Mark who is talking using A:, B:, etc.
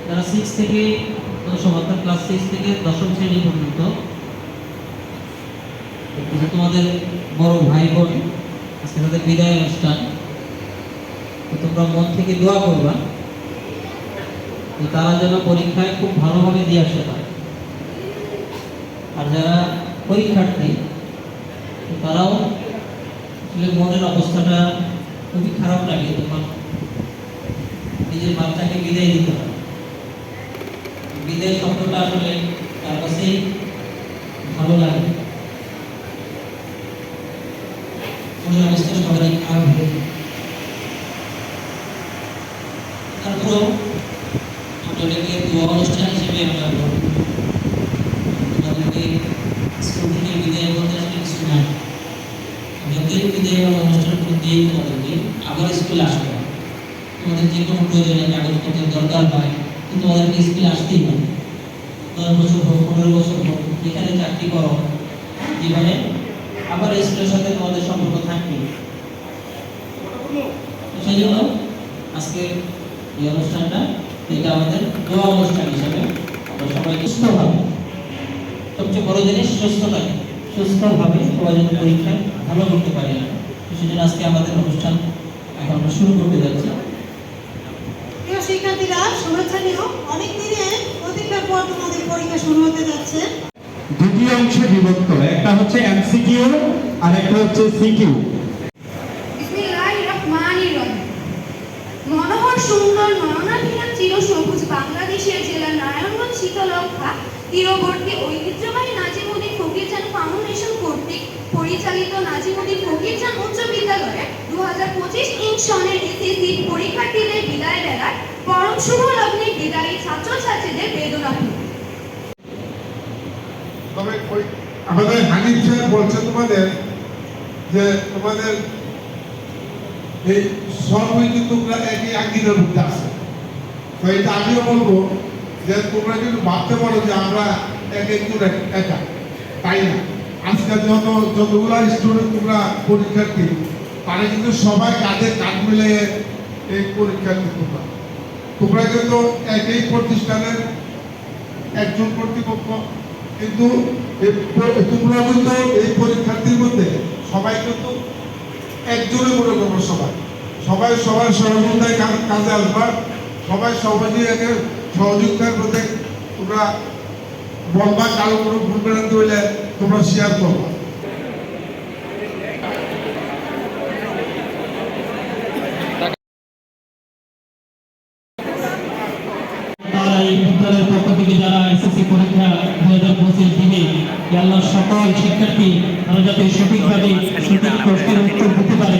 A: যারা 6 থেকে অর্থাৎ ক্লাস 6 থেকে দশম শ্রেণী পর্যন্ত তোমাদের বড় ভাই বোন আজকে তাদের বিদায় অনুষ্ঠান, তোমরা মন থেকে দোয়া করবা তারা যেন পরীক্ষায় খুব ভালোভাবে দিয়ে আসতে পারে। আর যারা পরীক্ষার্থী তারাও আসলে মনের অবস্থাটা খুবই খারাপ লাগে তখন নিজের বাচ্চাকে বিদায় দিতে হয়। বিদায় শব্দটা আসলে তার কাছেই ভালো লাগে। মনের অবস্থা সবারই খারাপ হয়ে যায়। তারপরেও আপনাদেরকে দোয়া অনুষ্ঠান হিসেবে আমরা তোমাদেরকে স্কুল থেকে বিদায় বলতে আসলে কিছু নাই। যতই বিদায় অনুষ্ঠান করে দিয়ে তোমাদেরকে আবার স্কুলে আসতে হবে। তোমাদের যে কোনো প্রয়োজনে কাগজপত্রের দরকার হয় কিন্তু তোমাদেরকে স্কুলে আসতেই হবে। 10 বছর হোক 15 বছর হোক যেখানে চাকরি করো জীবনে আবার স্কুলের সাথে তোমাদের সম্পর্ক থাকবে। সেই জন্য আজকে এই অনুষ্ঠানটা এটা আমাদের দোয়া অনুষ্ঠান হিসাবে আমরা সবাই সুস্থভাবে, সবচেয়ে বড় জিনিস সুস্থতাই, সুস্থভাবে সবাই যেন পরীক্ষায় ভালো করতে পারি। সেজন্য আজকে আমাদের অনুষ্ঠান এখন আমরা শুরু করতে যাচ্ছি।
B: প্রিয় শিক্ষার্থীরা, শুভেচ্ছা নিও। অনেক দিনে প্রতীক্ষার পর তোমাদের পরীক্ষা শুরু হতে যাচ্ছে।
C: দুটি অংশে বিভক্ত, একটা হচ্ছে এমসিকিউ আর একটা হচ্ছে সিকিউ।
D: বিসমিল্লাহির রহমানির রহিম। মনোহর সুন্দর নয়নাভিরাম চিরসবুজ বাংলাদেশের জেলা নারায়ণগঞ্জ শীতলক্ষা তীরবর্তী ঐতিহ্যবাহী নাজিমুদ্দিন ফকিরজান ফাউন্ডেশন কর্তৃক পরিচালিত নাজিমুদ্দিন ফকিরজান উচ্চ বিদ্যালয়ে 2025 সনের এসএসসি পরীক্ষার্থীদের বিদায় বেলায় পরম শুভ লগ্নে বিদায়ী ছাত্রছাত্রীদের বেদনাপূর্ণ।
E: তবে আমাদের হানিফ সাহেব বলছে তোমাদের যে তোমাদের এই সবই কিন্তু তোমরা একই আঙ্গিকের মধ্যে আছে। তো এটা আমিও বলবো যে তোমরা কিন্তু ভাবতে পারো যে আমরা এক একজন একা, তাই না। আজকাল যতগুলা স্টুডেন্ট তোমরা পরীক্ষার্থী তারা কিন্তু সবাই কাঁধে কাঁধ মিলে এই পরীক্ষার্থী। তোমরা কিন্তু একই প্রতিষ্ঠানের একজন কর্তৃপক্ষ, কিন্তু তোমরা কিন্তু এই পরীক্ষার্থীর মধ্যে সবাই কিন্তু একজনে মনে করবো, সবাই সবার সহযোগিতায় কাজে আসবা, সবাই সবাই একে সহযোগিতার মধ্যে তোমরা বলবা, কারো কোনো ভুল বেড়াতে হইলে তোমরা শেয়ার করবা।
A: বিদ্যালয়ের পক্ষ থেকে যারা এসএসসি পরীক্ষা 2025 দিনে আল্লাহ সকল শিক্ষার্থী যাতে সঠিকভাবে সঠিক প্রশ্নের উত্তর দিতে পারে